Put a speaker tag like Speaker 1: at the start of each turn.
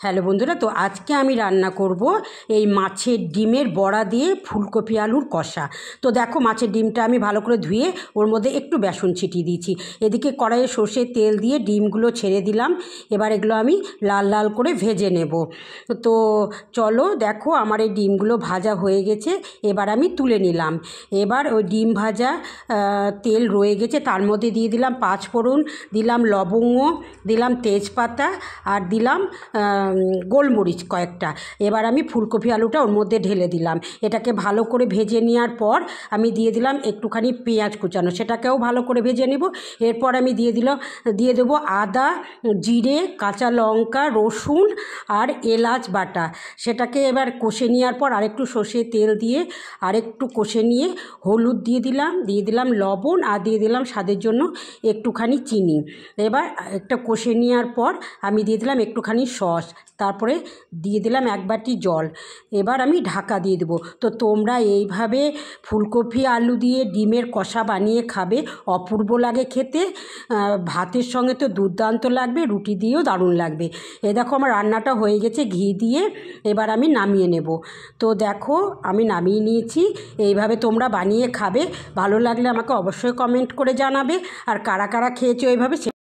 Speaker 1: Hello বন্ধুরা, তো আজকে আমি রান্না করব এই মাছের ডিমের বড়া দিয়ে ফুলকপি আলুর কষা। তো দেখো, মাছের ডিমটা আমি ভালো করে ধুয়ে ওর মধ্যে একটু বেসন ছিটিয়ে দিয়েছি। এদিকে কড়াইয়ে সর্ষের তেল দিয়ে ডিমগুলো ছেড়ে দিলাম। এবার এগুলো আমি লাল লাল করে ভেজে নেব। তো চলো দেখো, আমার এই ডিমগুলো ভাজা হয়ে গেছে। এবার আমি তুলে নিলাম। এবার ওই ডিম ভাজা তেল রয়ে গেছে, তার মধ্যে দিয়ে দিলাম পাঁচফোড়ন, দিলাম লবঙ্গ, দিলাম তেজপাতা আর দিলাম গোলমরিচ কয়েকটা। এবার আমি ফুলকপি আলুটা ওর মধ্যে ঢেলে দিলাম। এটাকে ভালো করে ভেজে নেওয়ার পর আমি দিয়ে দিলাম একটুখানি পেঁয়াজ কুচানো, সেটাকেও ভালো করে ভেজে নেব। এরপর আমি দিয়ে দেবো আদা, জিরে, কাঁচা লঙ্কা, রসুন আর এলাচ বাটা। সেটাকে এবার কষে নেওয়ার পর আরেকটু সর্ষের তেল দিয়ে আরেকটু কষে নিয়ে হলুদ দিয়ে দিলাম লবণ, আর দিয়ে দিলাম স্বাদের জন্য একটুখানি চিনি। এবার একটা কষে নেওয়ার পর আমি দিয়ে দিলাম একটুখানি সস, তারপরে দিয়ে দিলাম এক বাটি জল। এবার আমি ঢাকা দিয়ে দেবো। তো তোমরা এইভাবে ফুলকপি আলু দিয়ে ডিমের কষা বানিয়ে খাবে, অপূর্ব লাগে খেতে। ভাতের সঙ্গে তো দুর্দান্ত লাগবে, রুটি দিয়েও দারুণ লাগবে। এ দেখো, আমার রান্নাটা হয়ে গেছে ঘি দিয়ে। এবার আমি নামিয়ে নেব। তো দেখো, আমি নামিয়ে নিয়েছি। এইভাবে তোমরা বানিয়ে খাবে, ভালো লাগলে আমাকে অবশ্যই কমেন্ট করে জানাবে। আর কারা কারা খেয়েছো এইভাবে